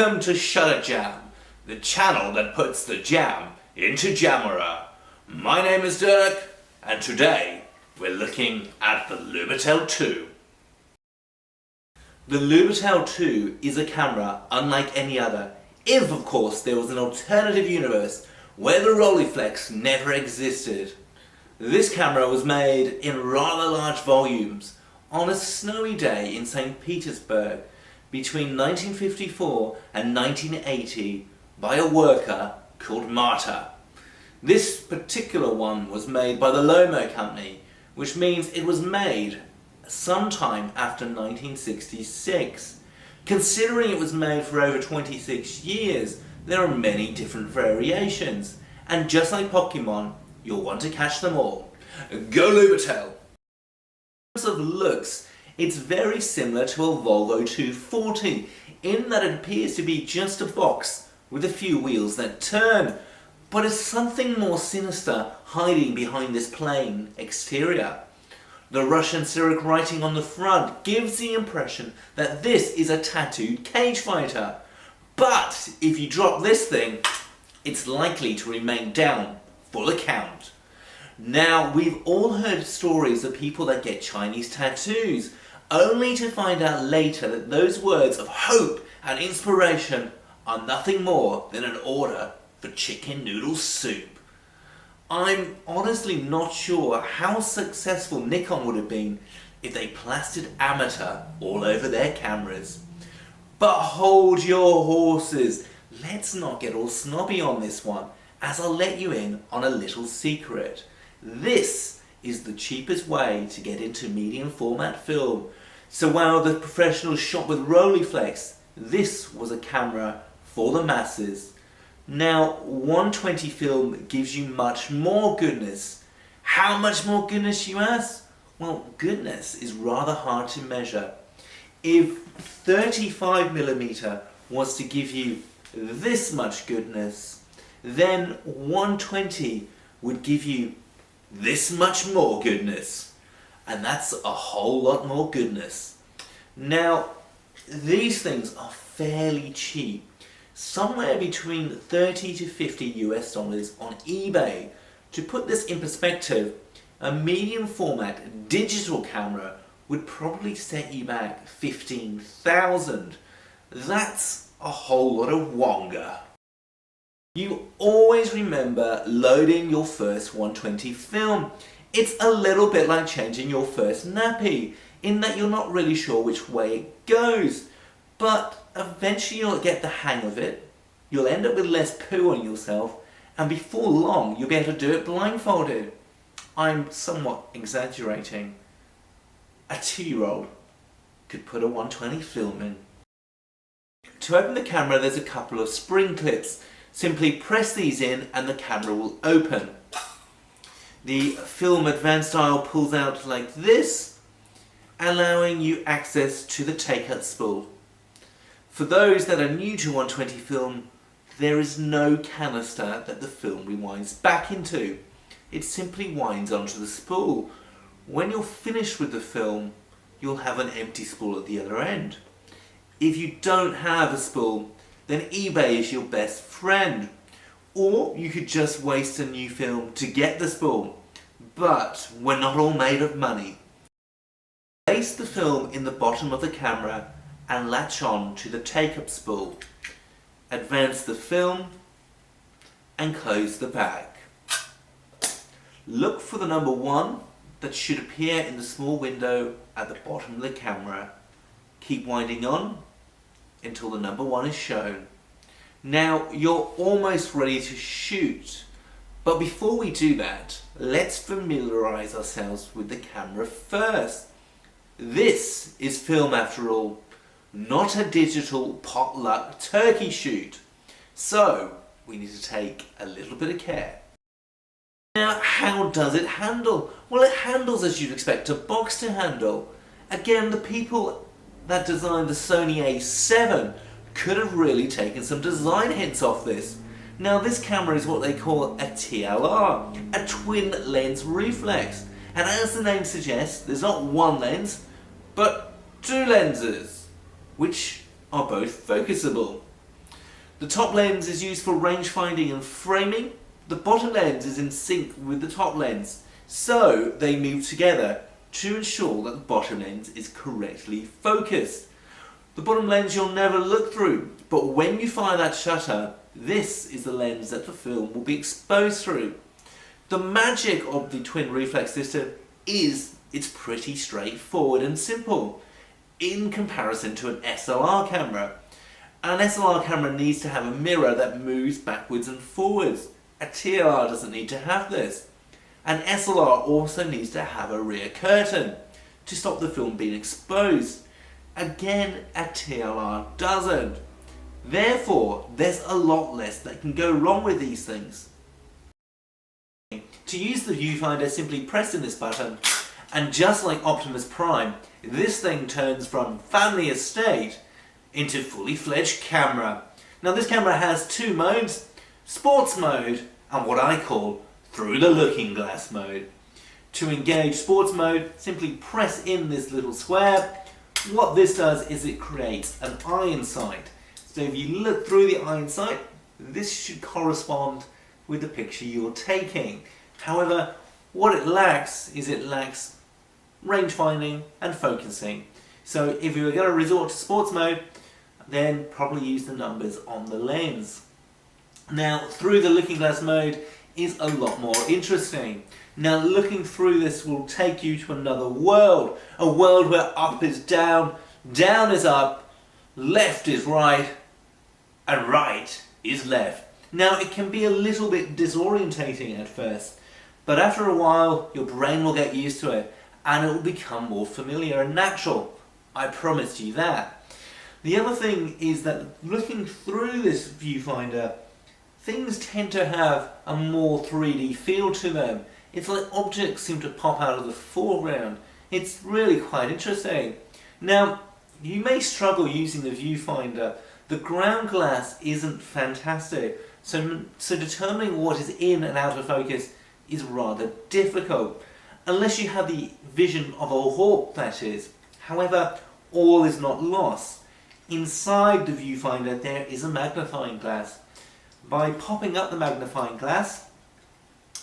Welcome to Shutter Jam, the channel that puts the jam into Jamera. My name is Dirk, and today we're looking at the Lumitel 2. The Lumitel 2 is a camera unlike any other, if of course there was an alternative universe where the Rolleiflex never existed. This camera was made in rather large volumes on a snowy day in St. Petersburg between 1954 and 1980 by a worker called Marta. This particular one was made by the Lomo company, which means it was made sometime after 1966. Considering it was made for over 26 years, there are many different variations, and just like Pokemon, you'll want to catch them all. Go Lumitel! In terms of looks, it's very similar to a Volvo 240 in that it appears to be just a box with a few wheels that turn, but is something more sinister hiding behind this plain exterior. The Russian Cyrillic writing on the front gives the impression that this is a tattooed cage fighter, but if you drop this thing, it's likely to remain down for the count. Now, we've all heard stories of people that get Chinese tattoos, only to find out later that those words of hope and inspiration are nothing more than an order for chicken noodle soup. I'm honestly not sure how successful Nikon would have been if they plastered amateur all over their cameras. But hold your horses, let's not get all snobby on this one, as I'll let you in on a little secret. This is the cheapest way to get into medium format film. So while the professionals shot with Rolleiflex, this was a camera for the masses. Now, 120 film gives you much more goodness. How much more goodness, you ask? Well, goodness is rather hard to measure. If 35mm was to give you this much goodness, then 120 would give you this much more goodness. And that's a whole lot more goodness. Now, these things are fairly cheap. Somewhere between 30 to 50 US dollars on eBay. To put this in perspective, a medium format digital camera would probably set you back 15,000. That's a whole lot of wonga. You always remember loading your first 120 film. It's a little bit like changing your first nappy, in that you're not really sure which way it goes. But eventually you'll get the hang of it, you'll end up with less poo on yourself, and before long you'll be able to do it blindfolded. I'm somewhat exaggerating. A 2-year-old could put a 120 film in. To open the camera, there's a couple of spring clips. Simply press these in and the camera will open. The film advanced dial pulls out like this, allowing you access to the take-out spool. For those that are new to 120 film, there is no canister that the film rewinds back into. It simply winds onto the spool. When you're finished with the film, you'll have an empty spool at the other end. If you don't have a spool, then eBay is your best friend. Or you could just waste a new film to get the spool. But we're not all made of money. Place the film in the bottom of the camera and latch on to the take-up spool. Advance the film and close the back. Look for the number 1 that should appear in the small window at the bottom of the camera. Keep winding on until the number 1 is shown. Now you're almost ready to shoot, but before we do that, let's familiarize ourselves with the camera first. This is film after all, not a digital potluck turkey shoot. So we need to take a little bit of care. Now, how does it handle? Well, it handles as you'd expect a box to handle. Again, the people that designed the Sony A7 could have really taken some design hints off this. Now, this camera is what they call a TLR, a twin lens reflex. And as the name suggests, there's not one lens, but 2 lenses, which are both focusable. The top lens is used for range finding and framing. The bottom lens is in sync with the top lens, so they move together to ensure that the bottom lens is correctly focused. The bottom lens you'll never look through, but when you fire that shutter, this is the lens that the film will be exposed through. The magic of the twin reflex system is it's pretty straightforward and simple in comparison to an SLR camera. An SLR camera needs to have a mirror that moves backwards and forwards. A TLR doesn't need to have this. An SLR also needs to have a rear curtain to stop the film being exposed. Again, a TLR doesn't. Therefore, there's a lot less that can go wrong with these things. To use the viewfinder, simply press in this button, and just like Optimus Prime, this thing turns from family estate into fully fledged camera. Now this camera has two modes, sports mode and what I call through the looking glass mode. To engage sports mode, simply press in this little square. What this does is it creates an iron sight. So if you look through the iron sight, this should correspond with the picture you're taking. However, what it lacks is it lacks range finding and focusing. So if you were going to resort to sports mode, then probably use the numbers on the lens. Now, through the looking glass mode is a lot more interesting. Now, looking through this will take you to another world. A world where up is down, down is up, left is right, and right is left. Now, it can be a little bit disorientating at first, but after a while, your brain will get used to it, and it will become more familiar and natural. I promise you that. The other thing is that looking through this viewfinder, things tend to have a more 3D feel to them. It's like objects seem to pop out of the foreground. It's really quite interesting. Now, you may struggle using the viewfinder. The ground glass isn't fantastic, so determining what is in and out of focus is rather difficult, unless you have the vision of a hawk, that is. However, all is not lost. Inside the viewfinder there is a magnifying glass. By popping up the magnifying glass,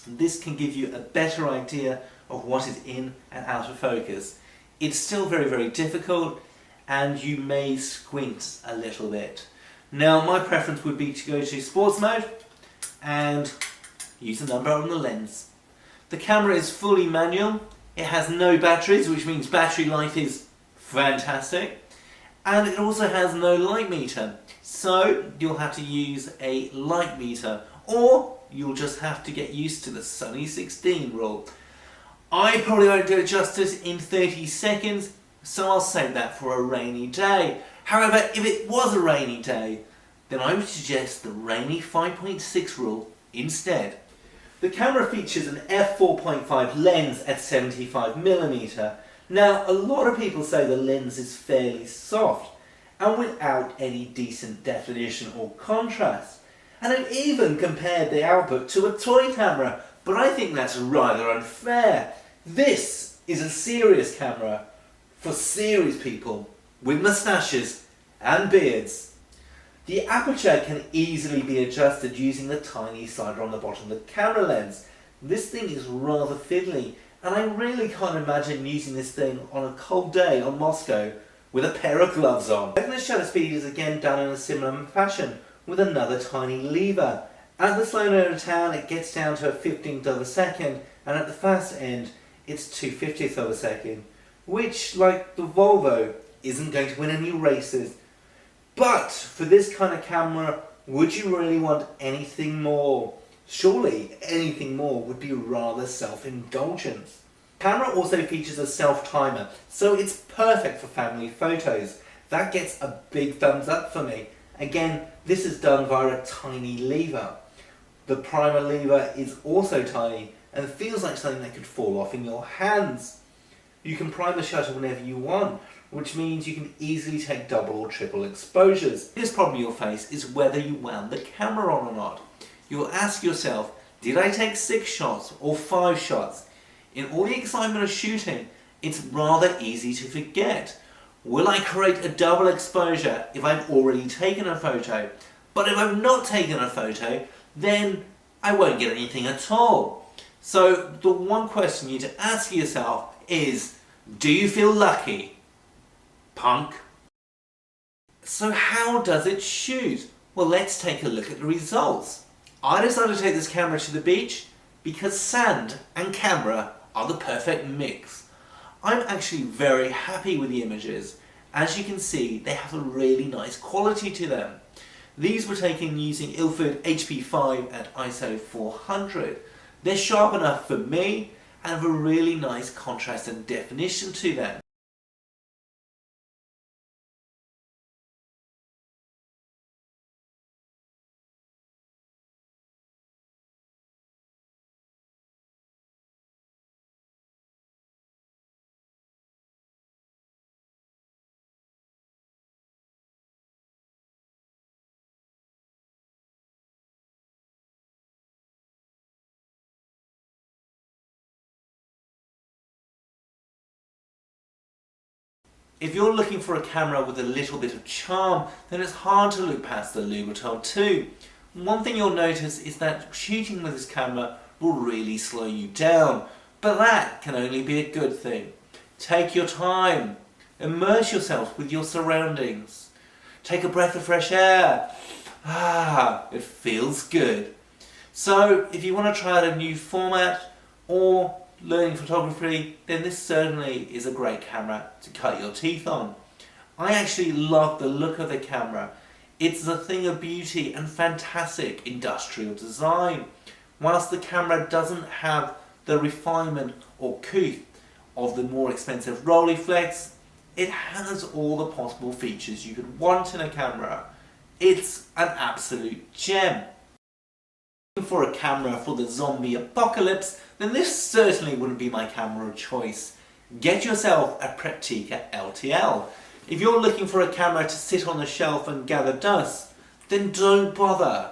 this can give you a better idea of what is in and out of focus. It's still very, very difficult, and you may squint a little bit. Now, my preference would be to go to sports mode and use the number on the lens. The camera is fully manual. It has no batteries, which means battery life is fantastic. And it also has no light meter. So you'll have to use a light meter, or you'll just have to get used to the Sunny 16 rule. I probably won't do it justice in 30 seconds, so I'll save that for a rainy day. However, if it was a rainy day, then I would suggest the rainy 5.6 rule instead. The camera features an f4.5 lens at 75mm. Now, a lot of people say the lens is fairly soft and without any decent definition or contrast. And I've even compared the output to a toy camera, but I think that's rather unfair. This is a serious camera for serious people with moustaches and beards. The aperture can easily be adjusted using the tiny slider on the bottom of the camera lens. This thing is rather fiddly, and I really can't imagine using this thing on a cold day on Moscow with a pair of gloves on. The shutter speed is again done in a similar fashion with another tiny lever. At the slow end of town it gets down to a 15th of a second, and at the fast end it's 2/50th of a second, which, like the Volvo, isn't going to win any races. But for this kind of camera, would you really want anything more? Surely anything more would be rather self-indulgent. The camera also features a self-timer, so it's perfect for family photos. That gets a big thumbs up for me. Again, this is done via a tiny lever. The primer lever is also tiny and feels like something that could fall off in your hands. You can prime the shutter whenever you want, which means you can easily take double or triple exposures. The biggest problem you'll face is whether you wound the camera on or not. You'll ask yourself, did I take 6 shots or 5 shots? In all the excitement of shooting, it's rather easy to forget. Will I create a double exposure if I've already taken a photo? But if I've not taken a photo, then I won't get anything at all. So the one question you need to ask yourself is, do you feel lucky? Punk. So how does it shoot? Well, let's take a look at the results. I decided to take this camera to the beach because sand and camera are the perfect mix. I'm actually very happy with the images. As you can see, they have a really nice quality to them. These were taken using Ilford HP5 at ISO 400. They're sharp enough for me and have a really nice contrast and definition to them. If you're looking for a camera with a little bit of charm, then it's hard to look past the Louboutin 2. One thing you'll notice is that shooting with this camera will really slow you down, but that can only be a good thing. Take your time, immerse yourself with your surroundings, take a breath of fresh air. It feels good. So if you want to try out a new format or learning photography, then this certainly is a great camera to cut your teeth on. I actually love the look of the camera. It's a thing of beauty and fantastic industrial design. Whilst the camera doesn't have the refinement or couth of the more expensive Rolleiflex, it has all the possible features you could want in a camera. It's an absolute gem. For a camera for the zombie apocalypse, then this certainly wouldn't be my camera of choice. Get yourself a Praktica LTL. If you're looking for a camera to sit on the shelf and gather dust, then don't bother.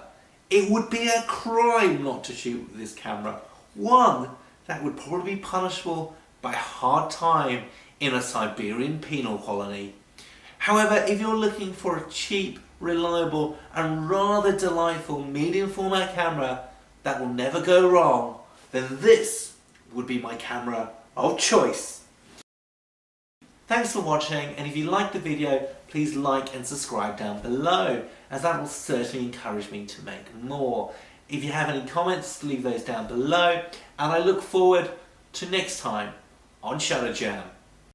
It would be a crime not to shoot with this camera. One that would probably be punishable by hard time in a Siberian penal colony. However, if you're looking for a cheap, reliable and rather delightful medium format camera that will never go wrong, then this would be my camera of choice. Thanks for watching, and if you liked the video, please like and subscribe down below, as that will certainly encourage me to make more. If you have any comments, leave those down below, and I look forward to next time on Shutter Jam.